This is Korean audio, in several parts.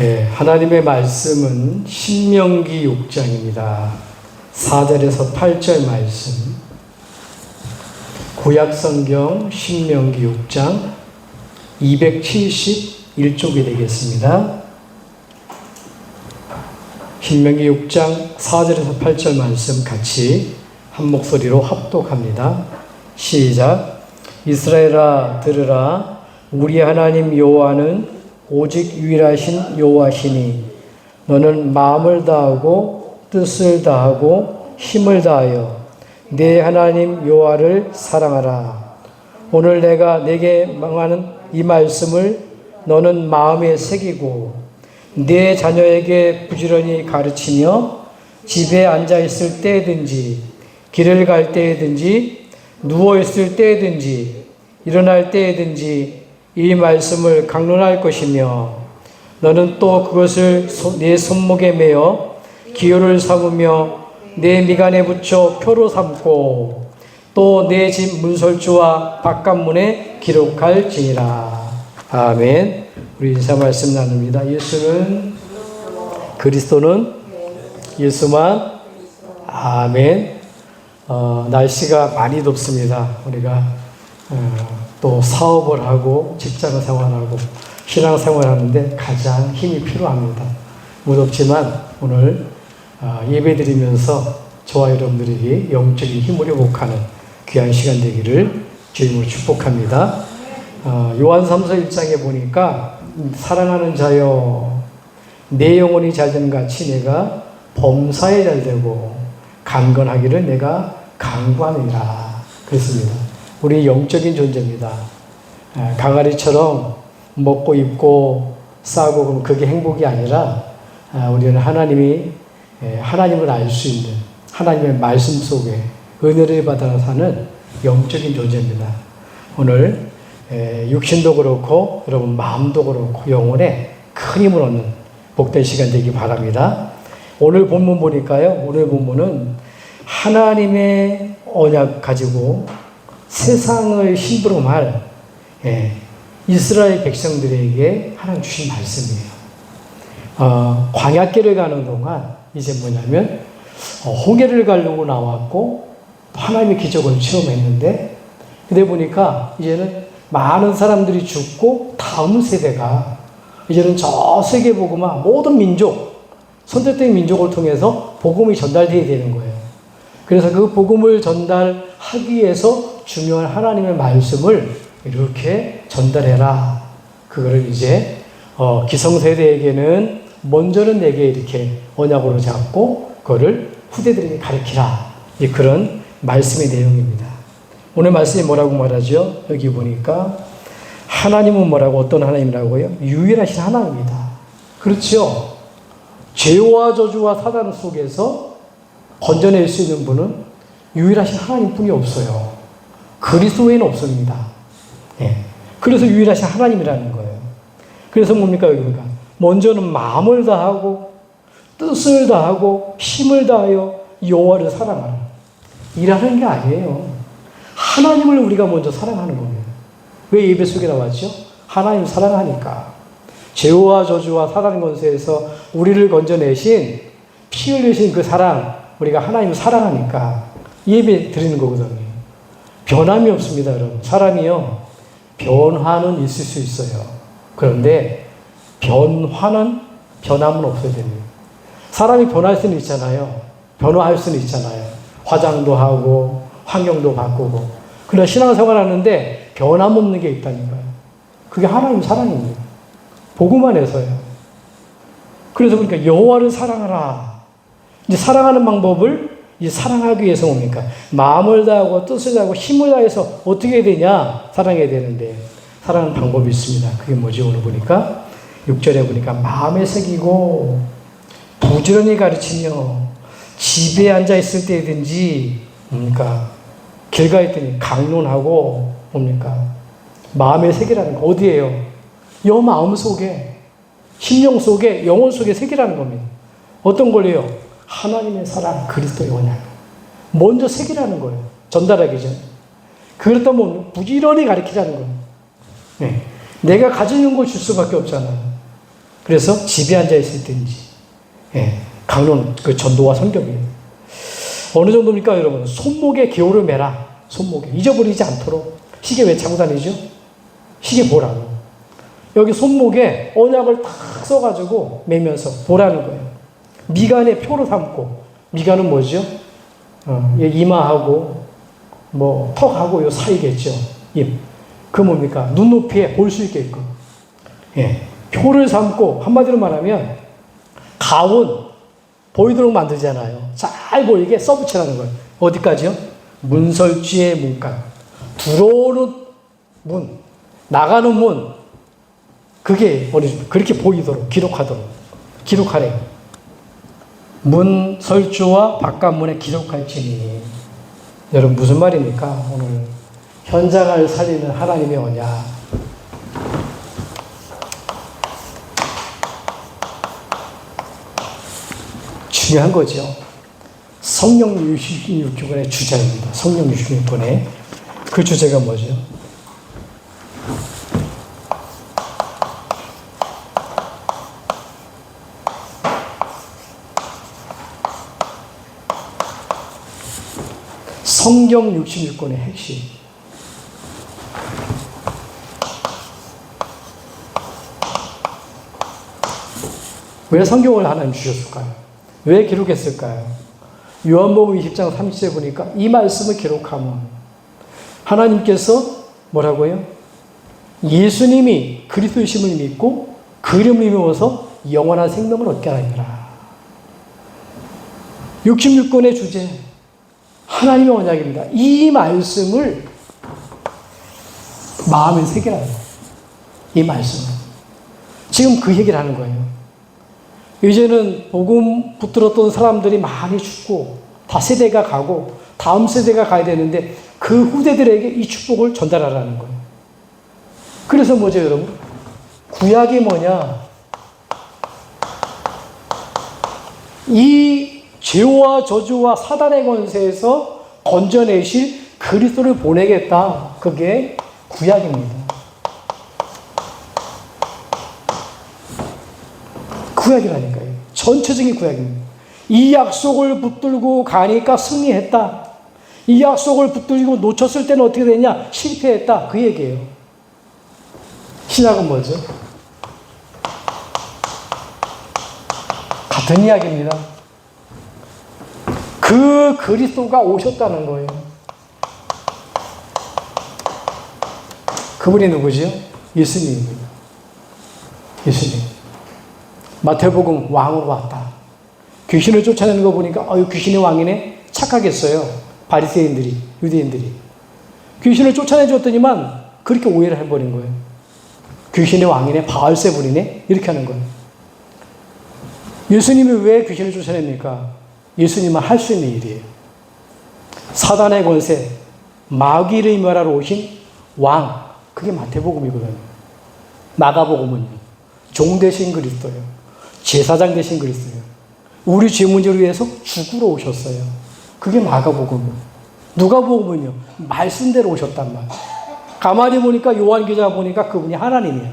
하나님의 말씀은 신명기 6장입니다. 4절에서 8절 말씀. 구약성경 신명기 6장 271쪽이 되겠습니다. 신명기 6장 4절에서 8절 말씀 같이 한 목소리로 합독합니다. 시작. 이스라엘아 들으라. 우리 하나님 여호와는 오직 유일하신 여호와시니 너는 마음을 다하고 뜻을 다하고 힘을 다하여 내 하나님 여호와를 사랑하라. 오늘 내가 내게 명하는 이 말씀을 너는 마음에 새기고 내 자녀에게 부지런히 가르치며 집에 앉아 있을 때든지 길을 갈 때든지 누워 있을 때든지 일어날 때든지 이 말씀을 강론할 것이며 너는 또 그것을 내 손목에 매어 기호를 삼으며 내 미간에 붙여 표로 삼고 또 내 집 문설주와 바깥문에 기록할지니라. 아멘. 우리 인사 말씀 나눕니다. 예수는 그리스도는 예수만. 아멘. 날씨가 많이 덥습니다. 우리가 또 사업을 하고 직장 생활하고 신앙 생활하는데 가장 힘이 필요합니다. 무덥지만 오늘 예배 드리면서 저와 여러분들에게 영적인 힘을 회복하는 귀한 시간 되기를 주님으로 축복합니다. 요한삼서 1장에 보니까 사랑하는 자여 내 영혼이 잘된 같이 내가 범사에 잘되고 강건하기를 내가 강구하느니라 그랬습니다. 우리 영적인 존재입니다. 강아리처럼 먹고 입고 싸고 그러면 그게 행복이 아니라 우리는 하나님을 알 수 있는 하나님의 말씀 속에 은혜를 받아 사는 영적인 존재입니다. 오늘 육신도 그렇고 여러분 마음도 그렇고 영혼에 큰 힘을 얻는 복된 시간 되기 바랍니다. 오늘 본문 보니까요. 오늘 본문은 하나님의 언약 가지고 세상을 심부름할 이스라엘 백성들에게 하나님 주신 말씀이에요. 광야길을 가는 동안 이제 뭐냐면 홍해를 가려고 나왔고 하나님의 기적을 체험했는데 근데 보니까 이제는 많은 사람들이 죽고 다음 세대가 이제는 저 세계복음화 모든 민족 선택된 민족을 통해서 복음이 전달되어야 되는 거예요. 그래서 그 복음을 전달하기 위해서 중요한 하나님의 말씀을 이렇게 전달해라. 그거를 이제 기성세대에게는 먼저는 내게 이렇게 언약으로 잡고 그거를 후대들에게 가르치라. 그런 말씀의 내용입니다. 오늘 말씀이 뭐라고 말하죠? 여기 보니까 하나님은 뭐라고 어떤 하나님이라고요? 유일하신 하나님이다. 그렇죠? 죄와 저주와 사단 속에서 건져낼 수 있는 분은 유일하신 하나님뿐이 없어요. 그리스도 외에는 없습니다. 그래서 유일하신 하나님이라는 거예요. 그래서 뭡니까 여기 보니까 먼저는 마음을 다하고 뜻을 다하고 힘을 다하여 여호와를 사랑하라. 일하는 게 아니에요. 하나님을 우리가 먼저 사랑하는 겁니다. 왜 예배 속에 나왔죠? 하나님 사랑하니까. 죄와 저주와 사단 권세에서 우리를 건져내신 피 흘리신 그 사랑 우리가 하나님을 사랑하니까 예배 드리는 거거든요. 변함이 없습니다, 여러분. 사람이요, 변화는 있을 수 있어요. 그런데 변함은 없어야 됩니다. 사람이 변할 수는 있잖아요. 변화할 수는 있잖아요. 화장도 하고 환경도 바꾸고. 그러나 신앙생활 하는데 변함없는 게 있다니까요. 그게 하나님 사랑입니다. 복음 안에서요. 그래서 그러니까 여호와를 사랑하라. 이제 사랑하는 방법을 이제 사랑하기 위해서 뭡니까? 마음을 다하고 뜻을 다하고 힘을 다해서 어떻게 해야 되냐? 사랑해야 되는데 사랑하는 방법이 있습니다. 그게 뭐지? 오늘 보니까 6절에 보니까 마음에 새기고 부지런히 가르치며 집에 앉아 있을 때든지 뭡니까? 길 가 있더니 강론하고 뭡니까? 마음에 새기라는 거 어디예요? 여 마음 속에 심령 속에 영혼 속에 새기라는 겁니다. 어떤 걸요? 하나님의 사랑 그리스도의 언약 먼저 새기라는 거예요. 전달하기 전에. 그렇다면 부지런히 가르치자는 거예요. 내가 가지는 걸 줄 수밖에 없잖아요. 그래서 집에 앉아 있을 때인지, 예, 강론, 그 전도와 성경이에요. 어느 정도입니까, 여러분? 손목에 기호를 매라. 손목에. 잊어버리지 않도록. 시계 왜 차고 다니죠? 시계 보라고. 여기 손목에 언약을 탁 써가지고 매면서 보라는 거예요. 미간에 표를 삼고, 미간은 뭐죠? 이마하고, 뭐, 턱하고 요 사이겠죠. 입. 그 뭡니까? 눈높이에 볼 수 있게끔. 예. 표를 삼고, 한마디로 말하면, 가운, 보이도록 만들잖아요. 잘 보이게 써붙이라는 거예요. 어디까지요? 문설주의 문간. 들어오는 문, 나가는 문, 그게 그렇게 보이도록, 기록하래요. 문설주와 바깥문에 기록할지니. 여러분, 무슨 말입니까? 오늘 현장을 살리는 하나님의 언약. 중요한 거죠. 성령 66권의 주제입니다. 성령 66권의 그 주제가 뭐죠? 성경 66권의 핵심. 왜 성경을 하나님 주셨을까요? 왜 기록했을까요? 요한복음 20장 30절 보니까 이 말씀을 기록하면 하나님께서 뭐라고요? 예수님이 그리스도이심을 믿고 그 이름을 믿어서 영원한 생명을 얻게 하리라. 66권의 주제, 하나님의 언약입니다. 이 말씀을 마음에 새기라요. 이 말씀을. 지금 그 얘기를 하는 거예요. 이제는 복음 붙들었던 사람들이 많이 죽고 다 세대가 가고 다음 세대가 가야 되는데 그 후대들에게 이 축복을 전달하라는 거예요. 그래서 뭐죠, 여러분? 구약이 뭐냐? 이 죄와 저주와 사단의 권세에서 건져내실 그리스도를 보내겠다. 그게 구약입니다. 구약이라니까요. 전체적인 구약입니다. 이 약속을 붙들고 가니까 승리했다. 이 약속을 붙들고 놓쳤을 때는 어떻게 되냐? 실패했다. 그 얘기예요. 신약은 뭐죠? 같은 이야기입니다. 그 그리스도가 오셨다는 거예요. 그분이 누구죠? 예수님입니다. 예수님. 마태복음 왕으로 왔다. 귀신을 쫓아내는 거 보니까 귀신의 왕이네? 착각했어요. 바리새인들이, 유대인들이. 귀신을 쫓아내줬더니만 그렇게 오해를 해버린 거예요. 귀신의 왕이네? 바알세불이네? 이렇게 하는 거예요. 예수님이 왜 귀신을 쫓아냅니까? 예수님은 할 수 있는 일이에요. 사단의 권세, 마귀를 멸하러 오신 왕, 그게 마태복음이거든요. 마가복음은요, 종 대신 그리스도예요. 제사장 대신 그리스도예요. 우리 죄 문제를 위해서 죽으러 오셨어요. 그게 마가복음이에요. 누가복음은요, 말씀대로 오셨단 말이에요. 가만히 보니까 요한 기자가 보니까 그분이 하나님이에요.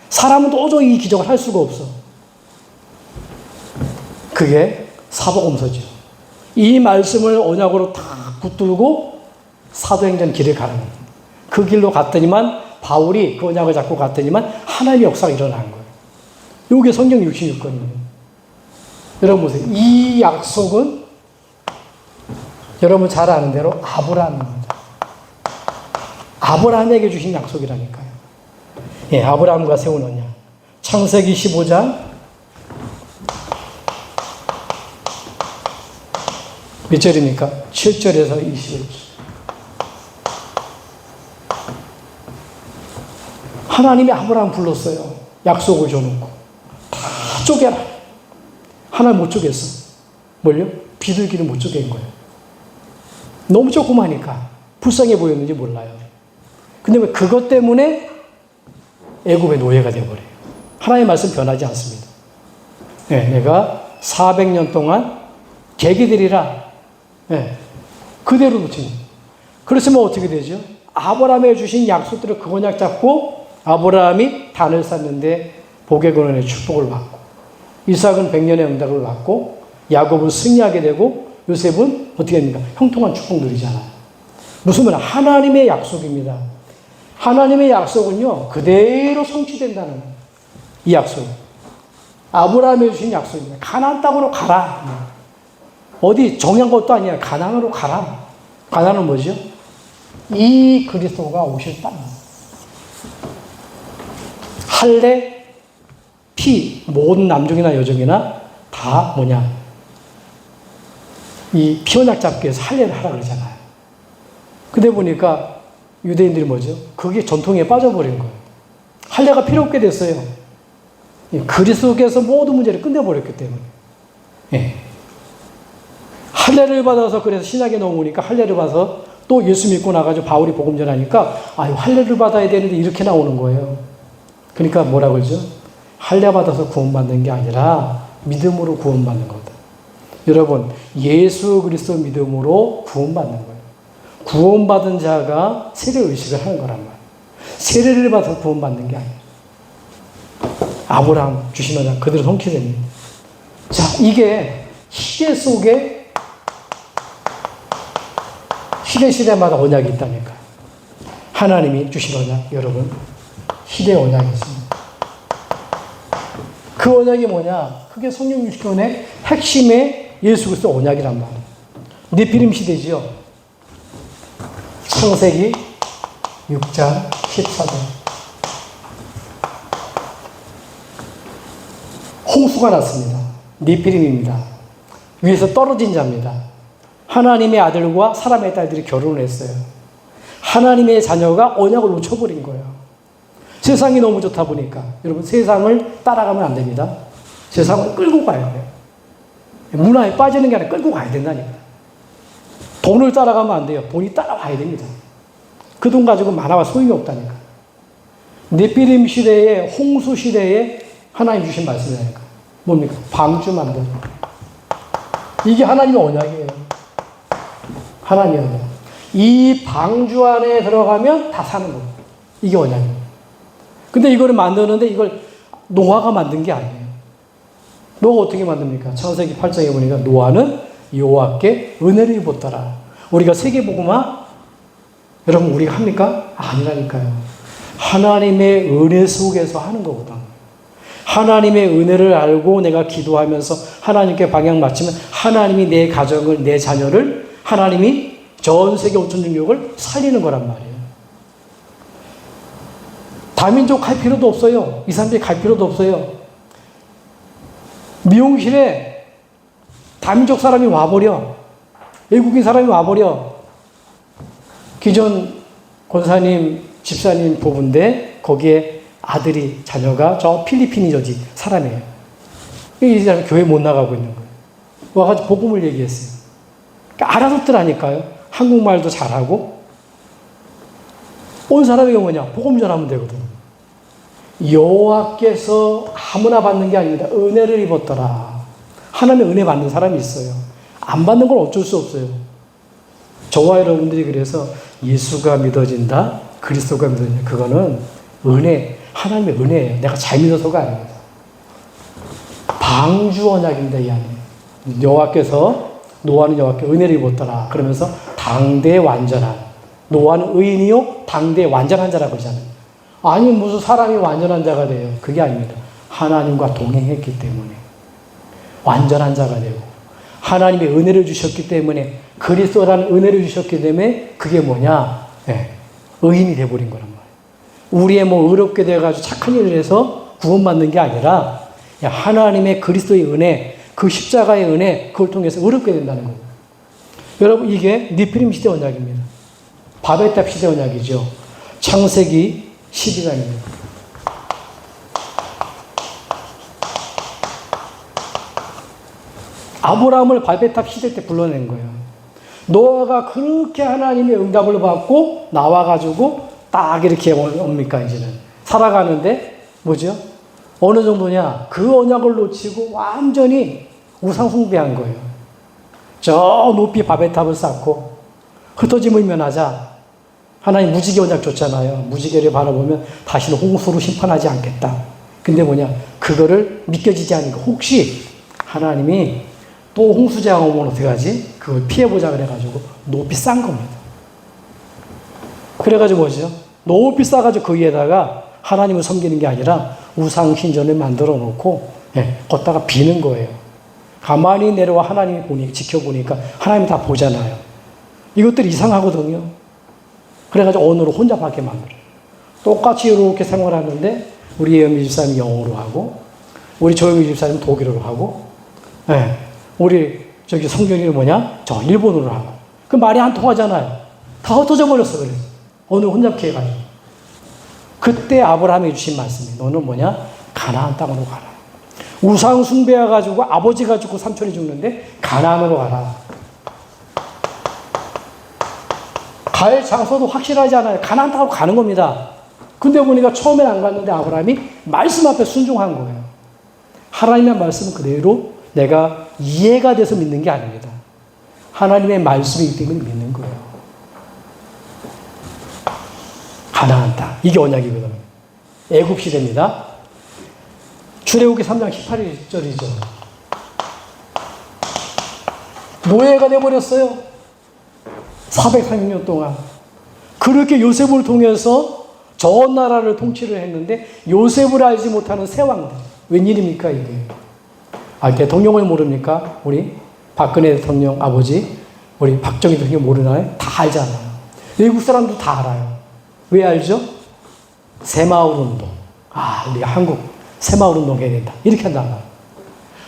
사람은 도저히 이 기적을 할 수가 없어. 그게 사복음서죠. 이 말씀을 언약으로 다 붙들고 사도행전 길을 가는 거예요. 그 길로 갔더니만 바울이 그 언약을 잡고 갔더니만 하나님의 역사가 일어난 거예요. 이게 성경 66권이에요. 여러분 보세요. 이 약속은 여러분 잘 아는 대로 아브라함입니다. 아브라함에게 주신 약속이라니까요. 예, 아브라함과 세운 언약. 창세기 15장 몇 절입니까? 7절에서 21절. 하나님이 아브라함 불렀어요. 약속을 줘놓고. 다 쪼개라. 하나를 못 쪼갰어. 뭘요? 비둘기를 못 쪼갠 거예요. 너무 조그마니까 불쌍해 보였는지 몰라요. 근데 왜 그것 때문에 애굽의 노예가 되어버려요. 하나님의 말씀 변하지 않습니다. 네, 내가 400년 동안 개기들이라 네, 그대로 놓칩니다. 그렇으면 어떻게 되죠? 아브라함에 주신 약속들을 그 언약 잡고 아브라함이 단을 쌓는데 복의 근원의 축복을 받고, 이삭은 100년의 응답을 받고, 야곱은 승리하게 되고, 요셉은 어떻게 됩니까? 형통한 축복 누리잖아요. 무슨 말? 하나님의 약속입니다. 하나님의 약속은요, 그대로 성취된다는 이 약속. 아브라함이 주신 약속입니다. 가나안 땅으로 가라. 어디 정한 것도 아니야. 가나안으로 가라. 가나안은 뭐죠? 이 그리스도가 오실 땅. 할례, 피, 모든 남종이나 여종이나 다 뭐냐? 이 피언약 잡기 위해서 할례를 하라 그러잖아요. 근데 보니까 유대인들이 뭐죠? 그게 전통에 빠져버린 거예요. 할례가 필요 없게 됐어요. 그리스도께서 모든 문제를 끝내버렸기 때문에. 예. 할례를 받아서 그래서 신약에 넘으니까 할례를 받아서 또 예수 믿고 나가지고 바울이 복음 전하니까 할례를 받아야 되는데 이렇게 나오는 거예요. 그러니까 뭐라 그러죠? 할례 받아서 구원받는 게 아니라 믿음으로 구원받는 거다. 여러분, 예수 그리스도 믿음으로 구원받는 거예요. 구원받은 자가 세례 의식을 하는 거란 말이에요. 세례를 받아서 구원받는 게 아니에요. 아브라함 주시면 그대로 성취됩니다. 자, 이게 시대 속에 시대마다 언약이 있다니까요. 하나님이 주신 언약, 여러분, 시대 언약이 있습니다. 그 언약이 뭐냐? 그게 성령 육신의 핵심의 예수 그리스도 언약이란 말이에요. 네피림 시대지요. 창세기 6장 14절. 홍수가 났습니다. 네피림입니다. 위에서 떨어진 자입니다. 하나님의 아들과 사람의 딸들이 결혼을 했어요. 하나님의 자녀가 언약을 놓쳐버린 거예요. 세상이 너무 좋다 보니까. 여러분, 세상을 따라가면 안 됩니다. 세상을 끌고 가야 돼요. 문화에 빠지는 게 아니라 끌고 가야 된다니까. 돈을 따라가면 안 돼요. 돈이 따라와야 됩니다. 그 돈 가지고 많아봐 소용이 없다니까. 네피림 시대에, 홍수 시대에 하나님 주신 말씀이라니까. 뭡니까? 방주 만들어. 이게 하나님의 언약이에요. 하나님의 언약. 이 방주 안에 들어가면 다 사는 거예요. 이게 언약이에요. 근데 이거를 만드는데 이걸 노아가 만든 게 아니에요. 노아가 어떻게 만듭니까? 창세기 8장에 보니까 노아는 여호와께 은혜를 입었더라. 우리가 세계복음화 여러분 우리가 합니까? 아니라니까요. 하나님의 은혜 속에서 하는 거거든. 하나님의 은혜를 알고 내가 기도하면서 하나님께 방향 맞추면 하나님이 내 가정을, 내 자녀를 하나님이 전 세계 5천 능력을 살리는 거란 말이에요. 다민족 갈 필요도 없어요. 2, 3주 갈 필요도 없어요. 미용실에 다민족 사람이 와버려. 외국인 사람이 와버려. 기존 권사님, 집사님 부부인데 거기에 아들이, 자녀가 저 필리핀이 저지 사람이에요. 이 사람이 교회 못 나가고 있는 거예요. 와가지고 복음을 얘기했어요. 그러니까 알아듣더라니까요. 한국말도 잘하고. 온 사람이 뭐냐? 복음 전하면 되거든. 여호와께서 아무나 받는 게 아닙니다. 은혜를 입었더라. 하나님의 은혜 받는 사람이 있어요. 안 받는 건 어쩔 수 없어요. 저와 여러분들이 그래서 예수가 믿어진다, 그리스도가 믿어진다. 그거는 은혜, 하나님의 은혜예요. 내가 잘 믿어서가 아닙니다. 방주 언약입니다. 이 안에. 노아는 여호와께 은혜를 입었더라. 그러면서 당대 완전한, 노아는 의인이요 당대 완전한 자라고 그러잖아요. 아니 무슨 사람이 완전한 자가 돼요. 그게 아닙니다. 하나님과 동행했기 때문에 완전한 자가 되고 하나님의 은혜를 주셨기 때문에 그리스도라는 은혜를 주셨기 때문에 그게 뭐냐? 네. 의인이 돼버린 거란 말이에요. 우리의 의롭게 돼가지고 착한 일을 해서 구원받는 게 아니라 하나님의 그리스도의 은혜, 그 십자가의 은혜, 그걸 통해서 의롭게 된다는 거예요. 여러분 이게 네피림 시대 언약입니다. 바벨탑 시대 언약이죠. 창세기 12장입니다. 아브라함을 바벨탑 시대 때 불러낸 거예요. 노아가 그렇게 하나님의 응답을 받고 나와가지고 딱 이렇게 옵니까 이제는 살아가는데 뭐죠? 어느 정도냐? 그 언약을 놓치고 완전히 우상 숭배한 거예요. 저 높이 바벨탑을 쌓고 흩어짐을 면하자. 하나님 무지개 언약 줬잖아요. 무지개를 바라보면 다시는 홍수로 심판하지 않겠다. 근데 뭐냐, 그거를 믿겨지지 않으니까 혹시 하나님이 또 홍수재앙 오면 어떡하지? 그걸 피해보자 그래가지고 높이 싼 겁니다. 그래가지고 뭐죠? 높이 싸가지고 그 위에다가 하나님을 섬기는 게 아니라 우상 신전을 만들어 놓고 걷다가 비는 거예요. 가만히 내려와 하나님이 보니 지켜보니까 하나님이 다 보잖아요. 이것들이 이상하거든요. 그래가지고 오늘은 혼자 밖에 만들어요. 똑같이 이렇게 생활하는데 우리 예언미 집사님이 영어로 하고 우리 조영미 집사님은 독일어로 하고 우리 저기 성경이는 뭐냐? 저 일본어로 하고 그 말이 안 통하잖아요. 다 흩어져 버렸어. 그래서 오늘 혼자 피해가지고 그때 아브라함이 주신 말씀이 너는 뭐냐? 가나안 땅으로 가라. 우상 숭배해가지고 아버지가 죽고 삼촌이 죽는데 가나안으로 가라. 갈 장소도 확실하지 않아요. 가나안 땅으로 가는 겁니다. 근데 보니까 처음엔 안 갔는데 아브라함이 말씀 앞에 순종한 거예요. 하나님의 말씀은 그대로 내가 이해가 돼서 믿는 게 아닙니다. 하나님의 말씀이기 때문에 믿는 거예요. 가나안 땅. 이게 언약이거든요. 애굽 시대입니다. 출애굽기 3장 18절이죠. 노예가 돼버렸어요. 430년 동안. 그렇게 요셉을 통해서 전 나라를 통치를 했는데 요셉을 알지 못하는 새 왕들. 웬일입니까 이게? 대통령을 모릅니까? 우리 박근혜 대통령 아버지, 우리 박정희 대통령 모르나요? 다 알잖아요. 외국 사람도 다 알아요. 왜 알죠? 새마을 운동. 우리 한국 새마을 운동 해야 된다. 이렇게 한다.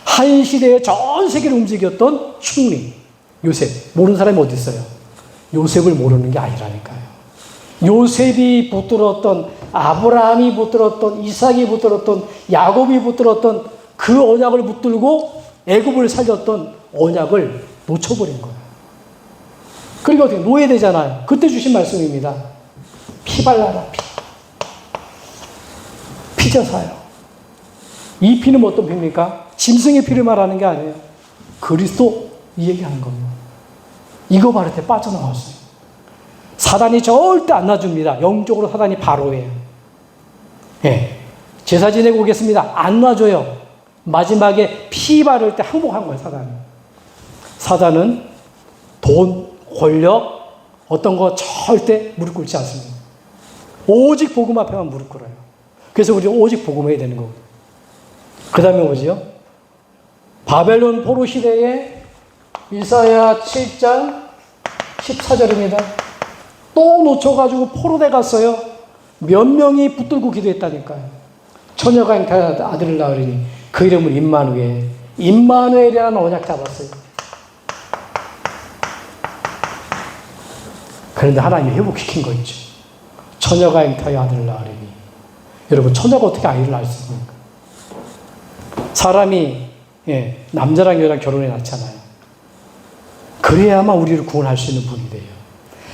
한 시대에 전 세계를 움직였던 총리 요셉. 모르는 사람이 어디 있어요? 요셉을 모르는 게 아니라니까요. 요셉이 붙들었던, 아브라함이 붙들었던, 이삭이 붙들었던, 야곱이 붙들었던 그 언약을 붙들고 애굽을 살렸던 언약을 놓쳐버린 거예요. 그리고 어떻게 노예되잖아요. 그때 주신 말씀입니다. 피 발라라, 피. 피져사요. 이 피는 어떤 피입니까? 짐승의 피를 말하는 게 아니에요. 그리스도 이 얘기하는 겁니다. 이거 바를 때 빠져나왔어요. 사단이 절대 안 놔줍니다. 영적으로 사단이 바로예요. 제사 지내고 오겠습니다. 안 놔줘요. 마지막에 피 바를 때 항복한 거예요, 사단이. 사단은 돈, 권력, 어떤 거 절대 무릎 꿇지 않습니다. 오직 복음 앞에만 무릎 꿇어요. 그래서 우리 오직 복음해야 되는 거거든요. 그 다음에 뭐지요? 바벨론 포로 시대에 이사야 7장 14절입니다. 또 놓쳐가지고 포로돼 갔어요. 몇 명이 붙들고 기도했다니까요. 처녀가 잉태한 아들을 낳으리니 그 이름을 임마누엘. 임마누엘이라는 언약 잡았어요. 그런데 하나님이 회복시킨 거 있죠. 처녀가 잉태하여 아들을 낳으리니. 여러분, 처녀가 어떻게 아이를 낳을 수 있습니까? 사람이 남자랑 여자랑 결혼해 놨잖아요. 그래야만 우리를 구원할 수 있는 분이 돼요.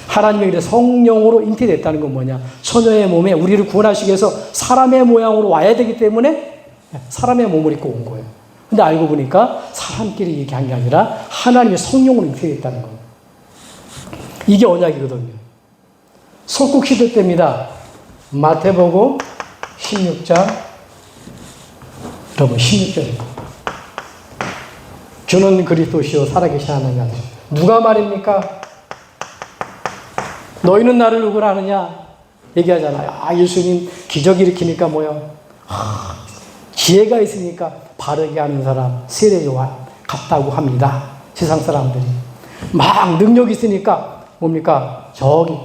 하나님의 성령으로 잉태됐다는 건 뭐냐? 처녀의 몸에 우리를 구원하시기 위해서 사람의 모양으로 와야 되기 때문에 사람의 몸을 입고 온 거예요. 근데 알고 보니까 사람끼리 얘기한 게 아니라 하나님의 성령으로 잉태됐다는 거예요. 이게 언약이거든요. 속국시대 때입니다. 마태복음 16장, 여러분 16절입니다. 주는 그리스도시요 살아계신 하나님 아들. 누가 말입니까? 너희는 나를 누구라 하느냐? 얘기하잖아요. 예수님 기적 일으키니까 뭐요? 지혜가 있으니까 바르게 하는 사람 세례 요한 같다고 합니다. 세상 사람들이. 막 능력이 있으니까 뭡니까? 저기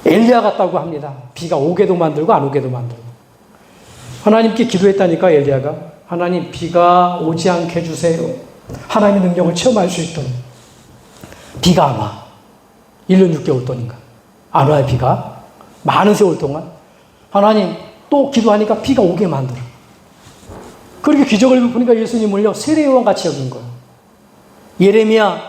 엘리야 같다고 합니다. 비가 오게도 만들고 안 오게도 만들고. 하나님께 기도했다니까 엘리야가. 하나님 비가 오지 않게 해주세요. 하나님의 능력을 체험할 수 있도록. 비가 안 와. 1년 6개월 동안인가. 안 와요, 비가. 많은 세월 동안. 하나님 또 기도하니까 비가 오게 만들어. 그렇게 기적을 베푸니까 예수님을요, 세례요한 같이 여긴 거예요. 예레미야,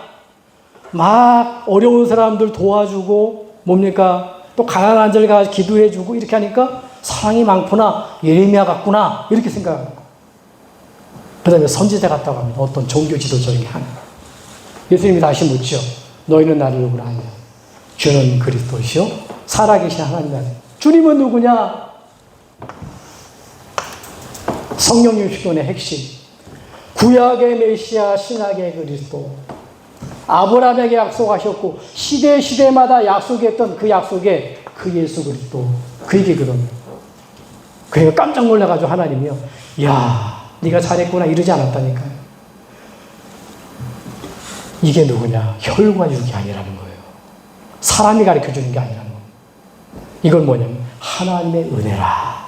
막 어려운 사람들 도와주고, 뭡니까? 또 가난한 자를 가서 기도해주고, 이렇게 하니까 사랑이 많구나. 예레미야 같구나. 이렇게 생각하고. 그 다음에 선지자 같다고 합니다. 어떤 종교 지도적인 하나. 예수님이 다시 묻죠. 너희는 나를 누구라 하냐? 주는 그리스도시요 살아계신 하나님 아들. 주님은 누구냐? 성령 육신론의 핵심. 구약의 메시아, 신약의 그리스도. 아브라함에게 약속하셨고 시대마다 약속했던 그 약속에 그 예수 그리스도, 그 얘기거든요. 그러니까 깜짝 놀라가지고 하나님이요, 야, 네가 잘했구나 이러지 않았다니까요. 이게 누구냐? 혈과 육이 아니라는 거예요. 사람이 가르쳐주는 게 아니라는 거예요. 이건 뭐냐면 하나님의 은혜라.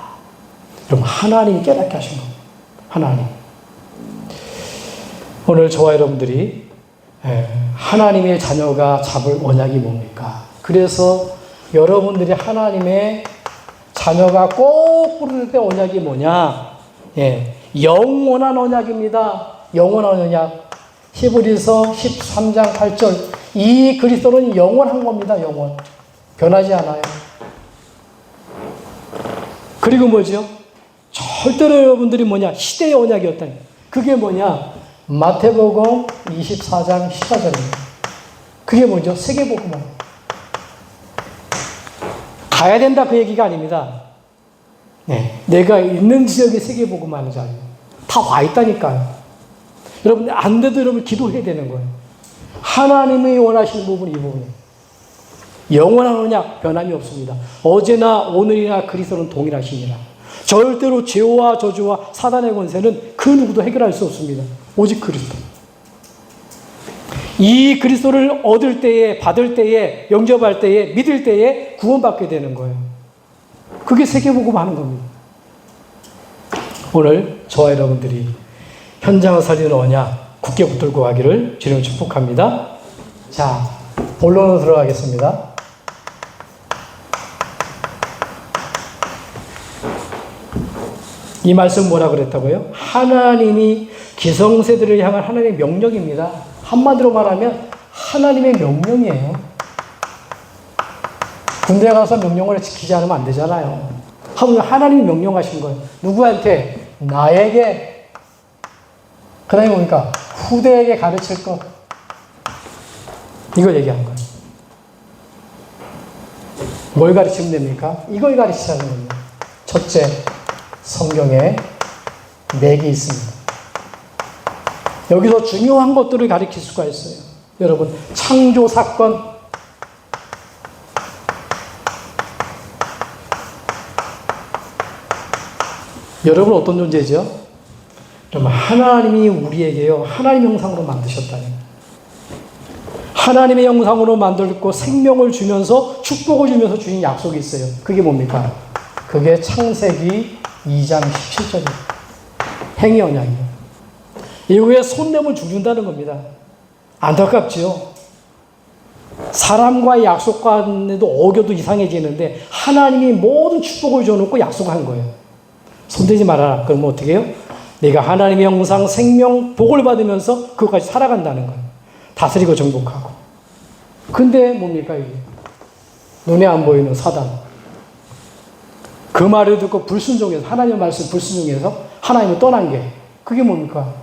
그럼 하나님이 깨닫게 하신 겁니다. 하나님. 오늘 저와 여러분들이 하나님의 자녀가 잡을 언약이 뭡니까? 그래서 여러분들이 하나님의 자녀가 꼭 부를 때 언약이 뭐냐? 영원한 언약입니다. 영원한 언약. 히브리서 13장 8절. 이 그리스도는 영원한 겁니다. 영원. 변하지 않아요. 그리고 뭐죠? 절대로 여러분들이 뭐냐? 시대의 언약이었다. 그게 뭐냐? 마태복음 24장 14절입니다. 그게 뭐죠? 세계복음화. 가야 된다 그 얘기가 아닙니다. 내가 있는 지역에 세계복음화하는 자예요. 다 와 있다니까요. 여러분 안 돼도 여러분 기도해야 되는 거예요. 하나님이 원하시는 부분이 이 부분이에요. 영원한 언약 변함이 없습니다. 어제나 오늘이나 그리스도는 동일하시니라. 절대로 죄와 저주와 사단의 권세는 그 누구도 해결할 수 없습니다. 오직 그리스도. 이 그리스도를 얻을 때에, 받을 때에, 영접할 때에, 믿을 때에 구원받게 되는 거예요. 그게 세계복음 하는 겁니다. 오늘 저와 여러분들이 현장을 살리는 언약 굳게 붙들고 가기를 주님 축복합니다. 자, 본론으로 들어가겠습니다. 이 말씀 뭐라 그랬다고요? 하나님이 기성세대를 향한 하나님의 명령입니다. 한마디로 말하면 하나님의 명령이에요. 군대 가서 명령을 지키지 않으면 안 되잖아요. 하나님이 명령하신 거예요. 누구한테? 나에게. 그 다음에 뭡니까? 후대에게 가르칠 것. 이걸 얘기한 거예요. 뭘 가르치면 됩니까? 이걸 가르치자는 겁니다. 첫째, 성경에 맥이 있습니다. 여기서 중요한 것들을 가르칠 수가 있어요. 여러분, 창조 사건, 여러분 어떤 존재죠? 여러분, 하나님이 우리에게요, 하나님 형상으로 만드셨다는 거예요. 하나님의 형상으로 만들고 생명을 주면서 축복을 주면서 주신 약속이 있어요. 그게 뭡니까? 그게 창세기 2장 17절이에요. 행위 언약이에요. 이후에 손 내면 죽는다는 겁니다. 안타깝지요. 사람과의 약속관에도 어겨도 이상해지는데 하나님이 모든 축복을 줘놓고 약속한 거예요. 손대지 말아라. 그러면 어떻게 해요? 내가 하나님의 형상, 생명, 복을 받으면서 그것까지 살아간다는 거예요. 다스리고 정복하고. 근데 뭡니까 이게? 눈에 안 보이는 사단. 그 말을 듣고 불순종해서, 하나님의 말씀 불순종해서 하나님을 떠난 게, 그게 뭡니까?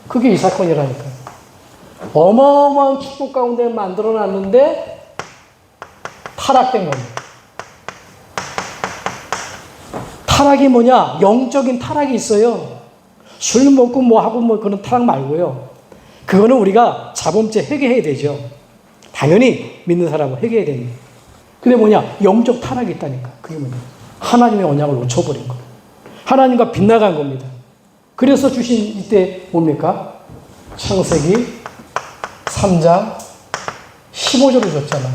그게 이 사건이라니까요. 어마어마한 축복 가운데 만들어놨는데 타락된 겁니다. 타락이 뭐냐? 영적인 타락이 있어요. 술 먹고 뭐 하고 뭐 그런 타락 말고요. 그거는 우리가 자범죄 회개해야 되죠. 당연히 믿는 사람은 회개해야 됩니다. 근데 뭐냐? 영적 타락이 있다니까. 그게 뭐냐? 하나님의 언약을 놓쳐버린 거예요. 하나님과 빗나간 겁니다. 그래서 주신 이때 뭡니까? 창세기 3장 15절을 줬잖아.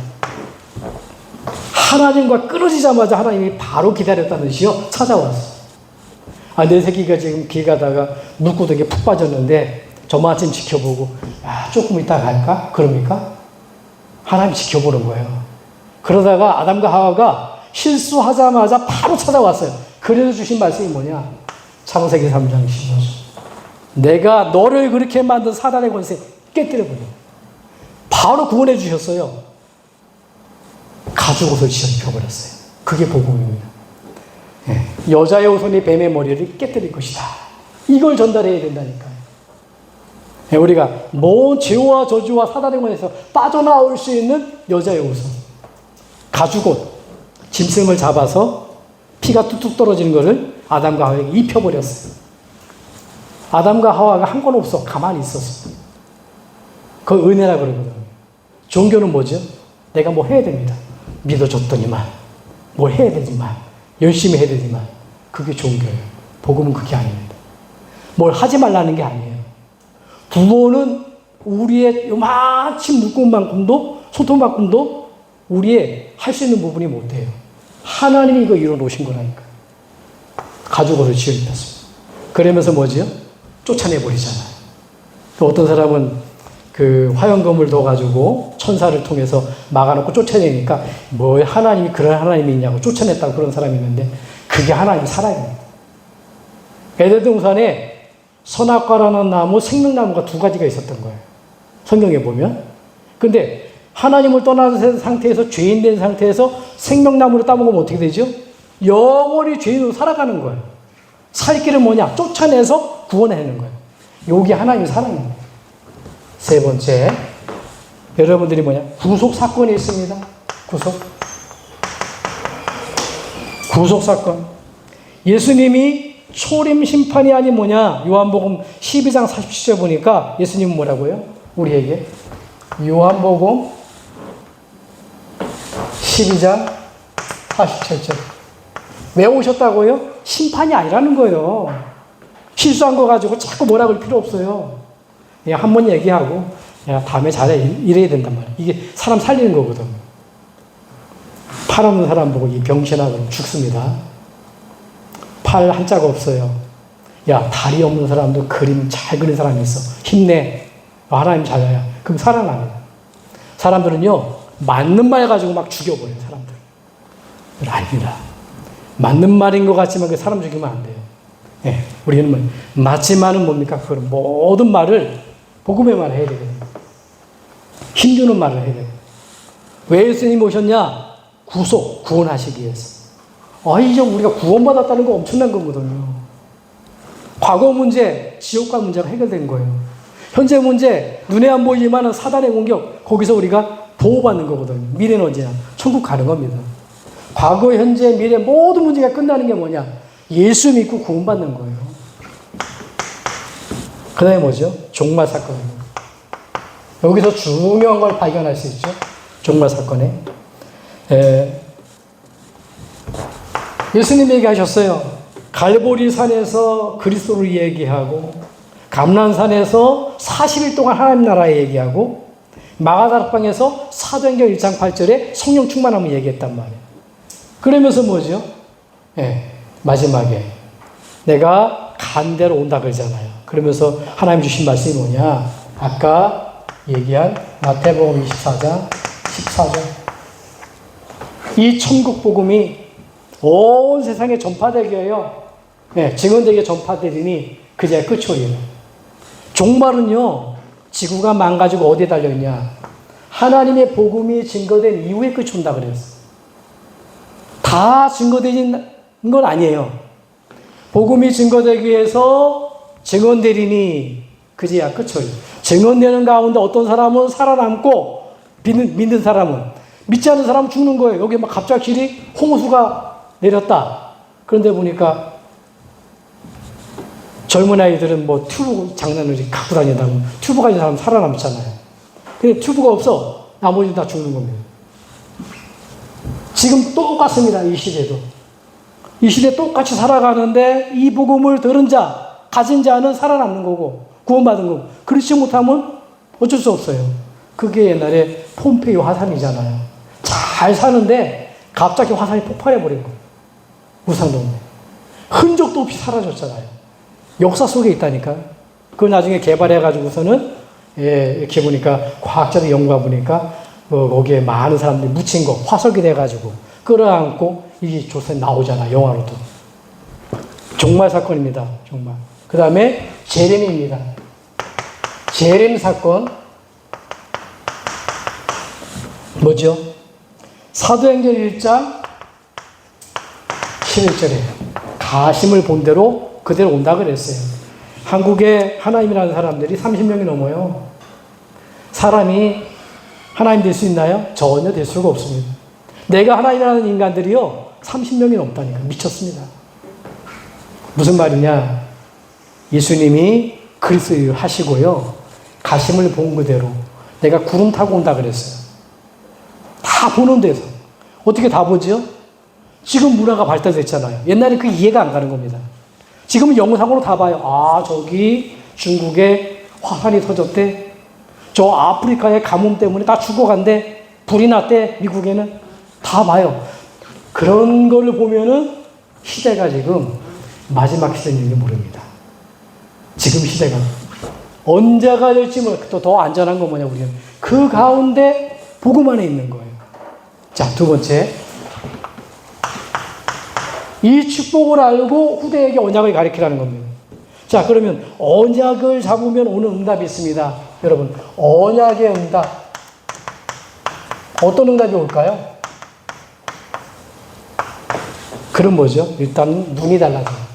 하나님과 끊어지자마자 하나님이 바로 기다렸다는 뜻이요. 찾아왔어. 내 새끼가 지금 길 가다가 물구덩이에 푹 빠졌는데 저만 좀 지켜보고, 조금 이따 갈까? 그럽니까? 하나님 지켜보는 거예요. 그러다가 아담과 하와가 실수하자마자 바로 찾아왔어요. 그래서 주신 말씀이 뭐냐? 창세기 3장 15절. 내가 너를 그렇게 만든 사단의 권세 깨뜨려버려. 바로 구원해 주셨어요. 가죽 옷을 입혀버렸어요. 그게 복음입니다. 여자의 후손이 뱀의 머리를 깨뜨릴 것이다. 이걸 전달해야 된다니까요. 우리가 모든 죄와 저주와 사단의 권세에서 빠져나올 수 있는 여자의 후손. 가죽 옷, 짐승을 잡아서 피가 뚝뚝 떨어지는 것을 아담과 하와에게 입혀버렸어요. 아담과 하와가 한 건 없어. 가만히 있었어. 그 은혜라 그러거든요. 종교는 뭐죠? 내가 뭐 해야 됩니다. 믿어줬더니만, 뭘 해야 되지만, 열심히 해야 되지만, 그게 종교예요. 복음은 그게 아닙니다. 뭘 하지 말라는 게 아니에요. 부모는 우리의 요만치 물고기만큼도, 손톱만큼도 우리의 할 수 있는 부분이 못 돼요. 하나님이 이거 이뤄 놓으신 거라니까. 가족으로 지어주셨습니다. 그러면서 뭐지요? 쫓아내버리잖아요. 어떤 사람은 그 화영검을 둬가지고 천사를 통해서 막아놓고 쫓아내니까 뭐 하나님이 그런 하나님이 있냐고 쫓아냈다고 그런 사람이 있는데 그게 하나님 살아있는 에덴 동산에 선악과라는 나무, 생명나무가 두 가지가 있었던 거예요. 성경에 보면. 근데 하나님을 떠난 상태에서 죄인 된 상태에서 생명나무를 따먹으면 어떻게 되죠? 영원히 죄인으로 살아가는 거예요. 살 길은 뭐냐? 쫓아내서 구원해내는 거예요. 여기 하나님이 살아있는 거예요. 세 번째, 여러분들이 뭐냐? 구속 사건이 있습니다. 구속 사건. 예수님이 초림 심판이 아닌 뭐냐? 요한복음 12장 47절 보니까 예수님은 뭐라고요? 우리에게 요한복음 12장 47절. 왜 오셨다고요? 심판이 아니라는 거예요. 실수한 거 가지고 자꾸 뭐라 그럴 필요 없어요. 그냥 한 번 얘기하고, 야, 다음에 잘해. 이래야 된단 말이에요. 이게 사람 살리는 거거든. 팔 없는 사람 보고 이 병신아 그러면 죽습니다. 팔 한자가 없어요. 야, 다리 없는 사람도 그림 잘 그린 사람이 있어. 힘내. 하나님 잘해야. 그럼 살아납니다. 사람들은요, 맞는 말 가지고 막 죽여버려요, 사람들. 아닙니다. 맞는 말인 것 같지만 그 사람 죽이면 안 돼요. 예, 우리는 뭐, 맞지만은 뭡니까? 그런 모든 말을 복음의 말을 해야 되거든요. 힘주는 말을 해야 돼요. 왜 예수님이 오셨냐? 구원하시기 위해서. 이제 우리가 구원받았다는 거 엄청난 거거든요. 과거 문제, 지옥과 문제가 해결된 거예요. 현재 문제, 눈에 안 보이지만 사단의 공격, 거기서 우리가 보호받는 거거든요. 미래는 언제나 천국 가는 겁니다. 과거, 현재, 미래 모든 문제가 끝나는 게 뭐냐? 예수 믿고 구원받는 거예요. 그 다음에 뭐죠? 종말 사건입니다. 여기서 중요한 걸 발견할 수 있죠. 종말 사건에. 예수님이 얘기하셨어요. 갈보리 산에서 그리스도를 얘기하고 감난산에서 40일 동안 하나님 나라에 얘기하고 마가다락방에서 사도행전 1장 8절에 성령 충만함을 얘기했단 말이에요. 그러면서 뭐죠? 마지막에 내가 간대로 온다 그러잖아요. 그러면서 하나님 주신 말씀이 뭐냐? 아까 얘기한 마태복음 24장 14절. 이 천국 복음이 온 세상에 전파되게요. 증언되게 전파되리니 그제야 끝이 오리라. 종말은요, 지구가 망가지고 어디에 달려있냐? 하나님의 복음이 증거된 이후에 끝이 온다 그랬어요. 다 증거되는 건 아니에요. 복음이 증거되기 위해서 증언되리니 그제야 끝이 오리라. 증언되는 가운데 어떤 사람은 살아남고 믿는 사람은, 믿지 않는 사람은 죽는 거예요. 여기 막 갑자기 홍수가 내렸다. 그런데 보니까 젊은 아이들은 뭐 튜브 장난을 갖고 다닌다고 튜브 가진 사람 살아남잖아요. 근데 튜브가 없어. 나머지는 다 죽는 겁니다. 지금 똑같습니다. 이 시대도. 이 시대 똑같이 살아가는데 이 복음을 들은 자, 가진 자는 살아남는 거고 구원받은 거고 그렇지 못하면 어쩔 수 없어요. 그게 옛날에 폼페이 화산이잖아요. 잘 사는데 갑자기 화산이 폭발해버린 거예요. 우상동네. 흔적도 없이 사라졌잖아요. 역사 속에 있다니까. 그걸 나중에 개발해가지고서는, 이렇게 보니까, 과학자들 연구해 보니까, 거기에 많은 사람들이 묻힌 거, 화석이 돼가지고, 끌어안고, 이 조선에 나오잖아, 영화로도. 종말 사건입니다, 정말. 그 다음에, 재림입니다. 재림 사건. 뭐죠? 사도행전 1장 11절에, 가심을 본 대로 그대로 온다 그랬어요. 한국에 하나님이라는 사람들이 30명이 넘어요. 사람이 하나님 될 수 있나요? 전혀 될 수가 없습니다. 내가 하나님이라는 인간들이요, 30명이 넘다니까. 미쳤습니다. 무슨 말이냐? 예수님이 그리스도를 하시고요. 가심을 본 그대로 내가 구름 타고 온다 그랬어요. 다 보는 데서. 어떻게 다 보죠? 지금 문화가 발달됐잖아요. 옛날에 그 이해가 안 가는 겁니다. 지금은 영상으로 다 봐요. 아, 저기 중국에 화산이 터졌대. 저 아프리카의 가뭄 때문에 다 죽어간대. 불이 났대. 미국에는. 다 봐요. 그런 걸 보면은 시대가 지금 마지막 시대인지 모릅니다. 지금 시대가 언제가 될지 또 더 안전한 건 뭐냐, 우리는 그 가운데 복음 안에 있는 거예요. 자, 두 번째, 이 축복을 알고 후대에게 언약을 가르치라는 겁니다. 자, 그러면 언약을 잡으면 오는 응답이 있습니다. 여러분, 언약의 응답, 어떤 응답이 올까요? 그럼 뭐죠? 일단 눈이 달라져요.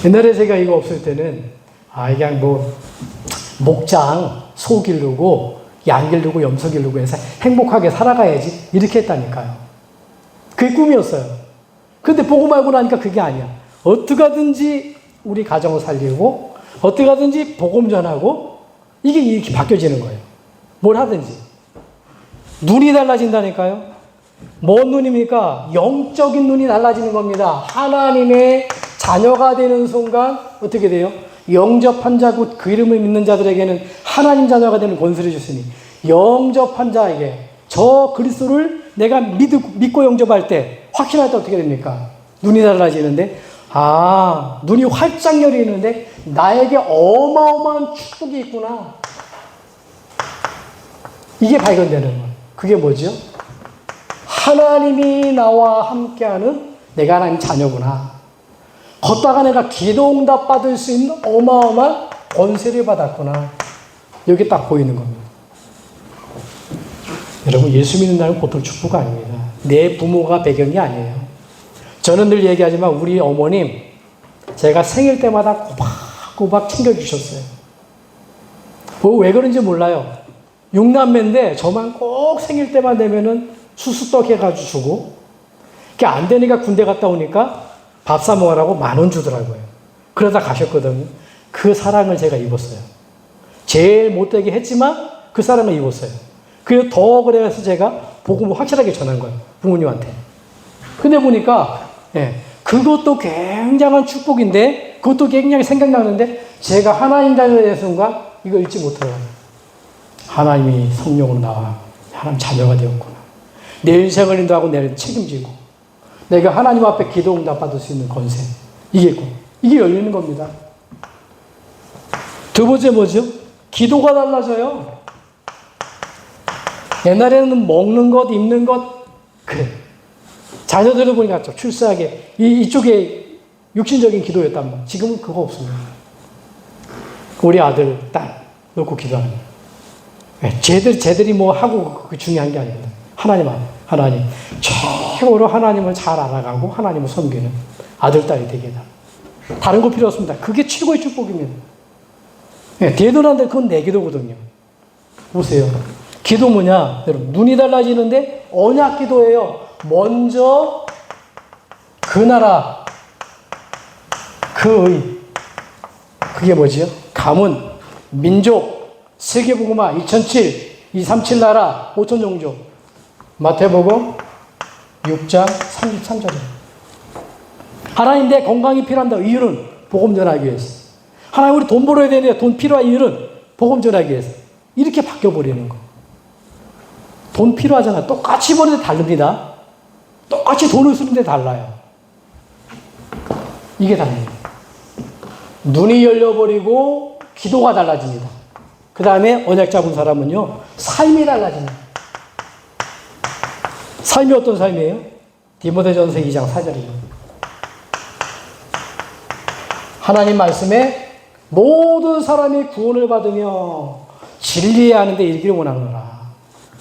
옛날에 제가 이거 없을 때는 그냥 뭐 목장 소 기르고 양 기르고 염소 기르고 해서 행복하게 살아가야지 이렇게 했다니까요. 그게 꿈이었어요. 근데 보고 말고 나니까 그게 아니야. 어떻게 하든지 우리 가정을 살리고 어떻게 하든지 복음 전하고 이게 이렇게 바뀌어지는 거예요. 뭘 하든지. 눈이 달라진다니까요. 뭔 눈입니까? 영적인 눈이 달라지는 겁니다. 하나님의 자녀가 되는 순간 어떻게 돼요? 영접한 자 곧 그 이름을 믿는 자들에게는 하나님 자녀가 되는 권세를 주시니 영접한 자에게 저 그리스도를 내가 믿고 영접할 때 확신할 때 어떻게 됩니까? 눈이 달라지는데 눈이 활짝 열리는데 나에게 어마어마한 축복이 있구나. 이게 발견되는 거예요. 그게 뭐죠? 하나님이 나와 함께하는 내가 하나님 자녀구나. 걷다가 내가 기도응답 받을 수 있는 어마어마한 권세를 받았구나. 여기 딱 보이는 겁니다. 여러분, 예수 믿는다는 보통 축복 아닙니다. 내 부모가 배경이 아니에요. 저는 늘 얘기하지만 우리 어머님 제가 생일 때마다 꼬박꼬박 챙겨주셨어요. 왜 그런지 몰라요. 6남매인데 저만 꼭 생일 때만 되면은 수수떡 해가지고 주고, 그게 안 되니까 군대 갔다 오니까 밥 사 먹으라고 10,000원 주더라고요. 그러다 가셨거든요. 그 사랑을 제가 입었어요. 제일 못되게 했지만 그 사랑을 입었어요. 그래서 더 그래서 제가 복음을 확실하게 전한 거예요. 부모님한테. 근데 보니까 그것도 굉장한 축복인데 그것도 굉장히 생각나는데 제가 하나님 자녀가 되는 순간 이거 잊지 못하더라고요. 하나님이 성령으로 나와 하나님 자녀가 되었구나. 내 인생을 인도하고 내를 책임지고 내가 하나님 앞에 기도 응답 받을 수 있는 권세, 이게 열리는 겁니다. 두 번째 뭐죠? 기도가 달라져요. 옛날에는 먹는 것, 입는 것, 그래. 자녀들을 보니까 출세하게 이쪽에 육신적인 기도였단 말이에요. 지금은 그거 없습니다. 우리 아들, 딸 놓고 기도하는 거예요. 쟤들이 뭐 하고 그게 중요한 게 아닙니다. 하나님 최고로 하나님을 잘 알아가고 하나님을 섬기는 아들, 딸이 되게 해달라. 다른 거 필요 없습니다. 그게 최고의 축복입니다. 대도란데 그건 내 기도거든요. 보세요. 기도 뭐냐? 여러분, 눈이 달라지는데 언약 기도예요. 먼저 그 나라, 그 의, 그게 뭐지요? 가문, 민족, 세계복음화, 2007, 237 나라, 5천 종족. 마태복음 6장 33절입니다. 하나님 내 건강이 필요합니다. 이유는 복음 전하기 위해서. 하나님 우리 돈 벌어야 되는데 돈 필요한 이유는 복음 전하기 위해서. 이렇게 바뀌어버리는 거. 돈 필요하잖아요. 똑같이 버는데 다릅니다. 똑같이 돈을 쓰는데 달라요. 이게 다릅니다. 눈이 열려버리고 기도가 달라집니다. 그 다음에 언약 잡은 사람은요, 삶이 달라집니다. 삶이 어떤 삶이에요? 디모데전서 2장 4절이죠. 하나님 말씀에 모든 사람이 구원을 받으며 진리해야 하는데 이르기를 원하노라.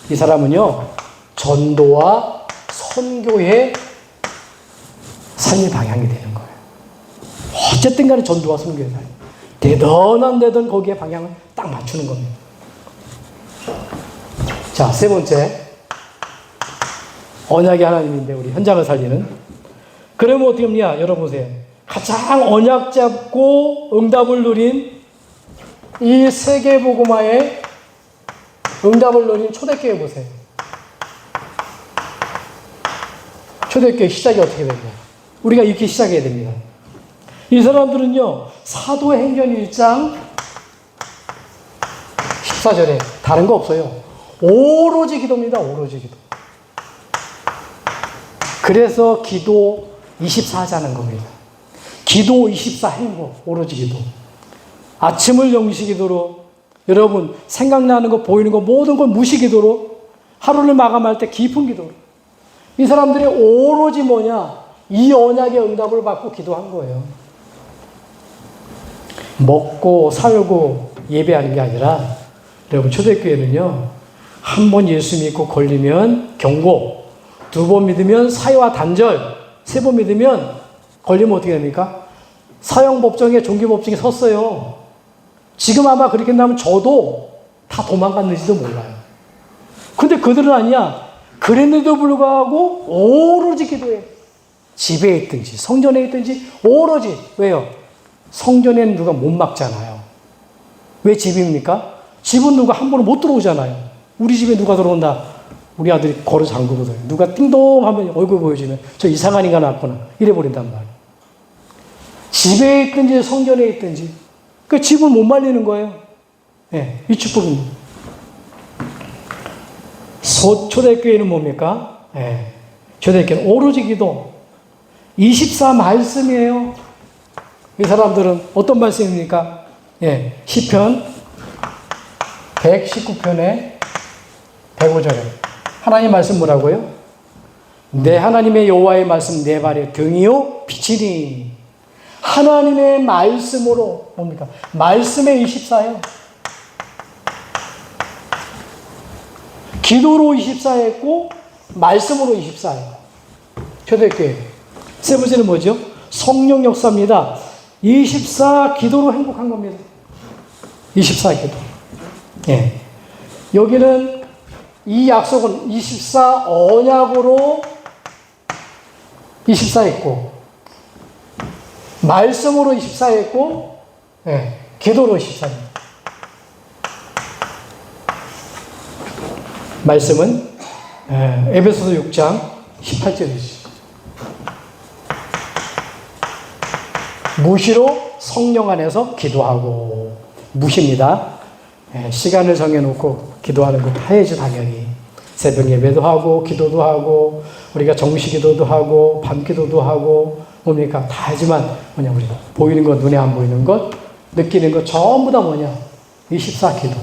이 사람은요, 전도와 선교의 삶의 방향이 되는 거예요. 어쨌든 간에 전도와 선교의 삶. 되든 거기에 방향을 딱 맞추는 겁니다. 자, 세 번째. 언약의 하나님인데 우리 현장을 살리는. 그러면 어떻게 합니까? 여러분 보세요. 가장 언약 잡고 응답을 누린 이 세계복음화의 응답을 누린 초대교회 보세요. 초대교회 시작이 어떻게 되냐. 우리가 이렇게 시작해야 됩니다. 이 사람들은요, 사도행전 1장 14절에 다른 거 없어요. 오로지 기도입니다. 오로지 기도. 그래서 기도 24 하자는 겁니다. 기도 24 행복, 오로지 기도. 아침을 영시기도로, 여러분 생각나는 거 보이는 거 모든 걸 무시기도로, 하루를 마감할 때 깊은 기도로. 이 사람들이 오로지 뭐냐? 이 언약의 응답을 받고 기도한 거예요. 먹고 살고 예배하는 게 아니라, 여러분 초대교회는요, 한 번 예수 믿고 걸리면 경고, 두 번 믿으면 사유와 단절, 세 번 믿으면 걸리면 어떻게 됩니까? 사형법정에 종교법정에 섰어요. 지금 아마 그렇게 된다면 저도 다 도망갔는지도 몰라요. 근데 그들은 아니야. 그랬는데도 불구하고 오로지 기도해. 집에 있든지 성전에 있든지 오로지. 왜요? 성전에는 누가 못 막잖아요. 왜 집입니까? 집은 누가 함부로 못 들어오잖아요. 우리 집에 누가 들어온다. 우리 아들이 걸어 잠그거든요. 누가 띵동 하면 얼굴 보여주면 저 이상한 인간 왔구나. 이래버린단 말이에요. 집에 있든지 성전에 있든지. 그 집을 못 말리는 거예요. 네, 이 축복입니다. 초대교회는 뭡니까? 네, 초대교회는 오로지 기도. 24 말씀이에요. 이 사람들은 어떤 말씀입니까? 예, 시편 119편에 105절에 하나님 말씀 뭐라고요? 내 하나님의 여호와의 말씀 내 발에 등이요 빛이니. 하나님의 말씀으로 뭡니까? 말씀의 24예요. 기도로 24했고 말씀으로 24예요. 초대교회. 세 번째는 뭐죠? 성령 역사입니다. 24 기도로 행복한 겁니다. 24 기도. 예. 여기는 이 약속은 24 언약으로 24 했고, 말씀으로 24 했고, 예. 기도로 24입니다. 말씀은 에베소서 6장 18절이죠. 무시로 성령 안에서 기도하고. 무시입니다. 시간을 정해놓고 기도하는 거 해야죠, 당연히. 새벽 예배도 하고, 기도도 하고, 우리가 정시 기도도 하고, 밤 기도도 하고, 뭡니까? 다 하지만, 뭐냐, 우리 보이는 것, 눈에 안 보이는 것, 느끼는 것, 전부 다 뭐냐? 24 기도.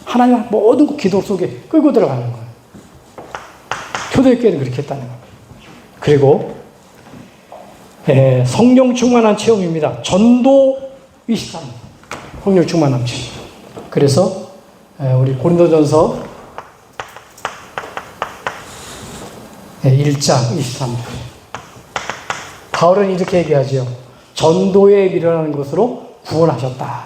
하나님 모든 거 기도 속에 끌고 들어가는 거예요. 초대교회는 그렇게 했다는 겁니다. 그리고, 성령 충만한 체험입니다. 전도 23. 성령 충만한 체험. 그래서 우리 고린도전서 1장 23절. 바울은 이렇게 얘기하죠. 전도에 밀어나는 것으로 구원하셨다.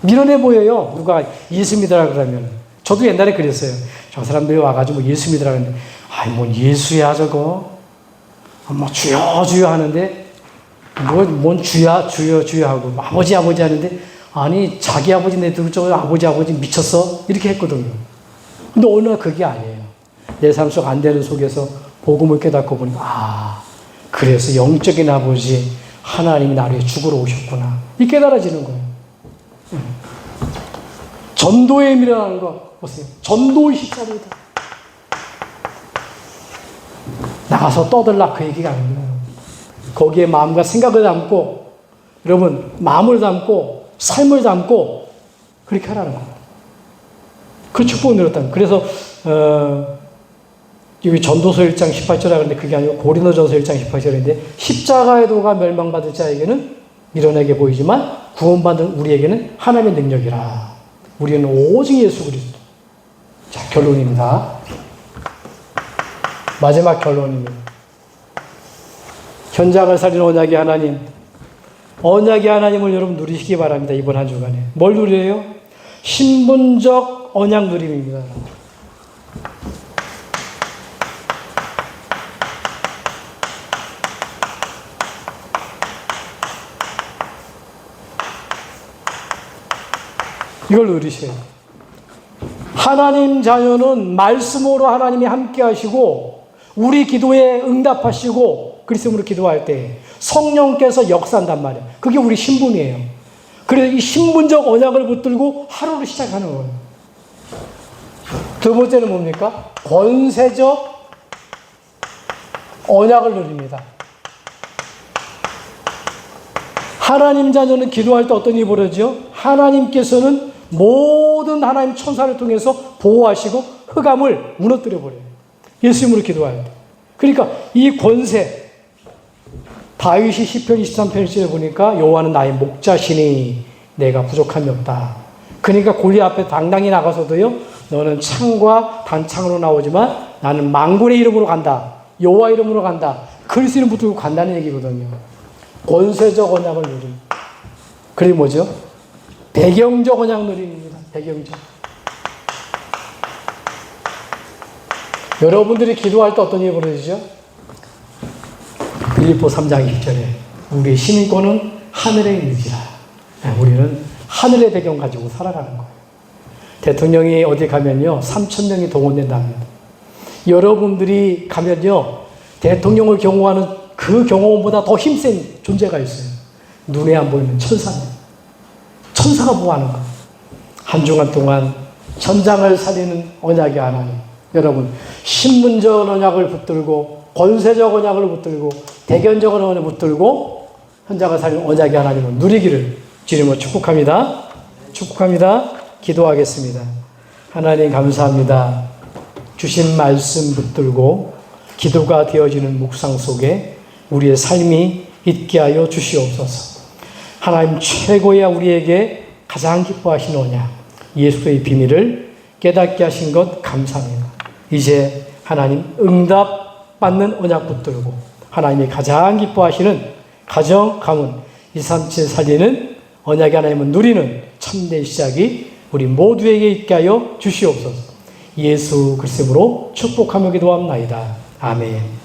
밀어내 보여요. 누가 예수 믿으라 그러면. 저도 옛날에 그랬어요. 저 사람들이 와가지고 예수 믿으라 그러는데, 아이, 뭔 예수야, 저거. 뭐, 주여, 주여 하는데, 뭔 주야, 주여, 주여 하고, 아버지, 아버지 하는데, 아니, 자기 아버지 내두고 저 아버지, 아버지 미쳤어? 이렇게 했거든요. 근데 어느 날 그게 아니에요. 내 삶 속 안 되는 속에서 복음을 깨닫고 보니까, 그래서 영적인 아버지, 하나님이 나를 위해 죽으러 오셨구나. 이 깨달아지는 거예요. 전도에 밀어나는 거 보세요. 전도 24입니다. 나가서 떠들라 그 얘기가 아닙니다. 거기에 마음과 생각을 담고, 여러분 마음을 담고 삶을 담고 그렇게 하라는 거예요. 그 축복을 누렸다는 거예요. 그래서 여기 전도서 1장 18절이라 그러는데 그게 아니고 고린도전서 1장 18절인데, 십자가의 도가 멸망받을 자에게는 미련하게 보이지만 구원받은 우리에게는 하나님의 능력이라. 우리는 오직 예수 그리스도. 자, 결론입니다. 마지막 결론입니다. 현장을 살리는 언약의 하나님. 언약의 하나님을 여러분 누리시기 바랍니다. 이번 한 주간에. 뭘 누려요? 신분적 언약 누림입니다. 이걸 누리셔야 돼요. 하나님 자녀는 말씀으로 하나님이 함께 하시고 우리 기도에 응답하시고 그리스도로 기도할 때 성령께서 역사한단 말이에요. 그게 우리 신분이에요. 그래서 이 신분적 언약을 붙들고 하루를 시작하는 거예요. 두 번째는 뭡니까? 권세적 언약을 누립니다. 하나님 자녀는 기도할 때 어떤 일이 벌어지죠? 하나님께서는 모든 하나님 천사를 통해서 보호하시고 흑암을 무너뜨려 버려요. 예수님으로 기도할 때. 그러니까 이 권세, 다윗이 시편 23편 1절에 보니까 여호와는 나의 목자시니 내가 부족함이 없다. 그러니까 골리앗 앞에 당당히 나가서도요, 너는 창과 단창으로 나오지만 나는 만군의 이름으로 간다. 여호와 이름으로 간다. 그리스도 이름 붙들고 간다는 얘기거든요. 권세적 언약을 누립니다. 그게 뭐죠? 배경적 언약 누립니다. 배경적. 여러분들이 기도할 때 어떤 일이 벌어지죠? 빌립보 3장 1절에 우리의 시민권은 하늘에 있는지라. 우리는 하늘의 배경 가지고 살아가는 거예요. 대통령이 어디 가면요 3,000명이 동원된답니다. 여러분들이 가면요 대통령을 경호하는 그 경호원보다 더 힘센 존재가 있어요. 눈에 안 보이는 천사입니다. 천사가 보호하는 거예요. 한 주간 동안 천장을 살리는 언약의 하나님. 여러분 신분적 언약을 붙들고 권세적 언약을 붙들고 대견적 언약을 붙들고 현장을 살리는 언약의 하나님을 누리기를 주님으로 축복합니다. 축복합니다. 기도하겠습니다. 하나님 감사합니다. 주신 말씀 붙들고 기도가 되어지는 묵상 속에 우리의 삶이 있게 하여 주시옵소서. 하나님 최고야 우리에게 가장 기뻐하신 언약 예수의 비밀을 깨닫게 하신 것 감사합니다. 이제 하나님 응답 받는 언약 붙들고 하나님이 가장 기뻐하시는 가정, 가문, 237 살리는 언약의 하나님을 누리는 참된 시작이 우리 모두에게 있게 하여 주시옵소서. 예수 그리스도로 축복하며 기도합나이다. 아멘.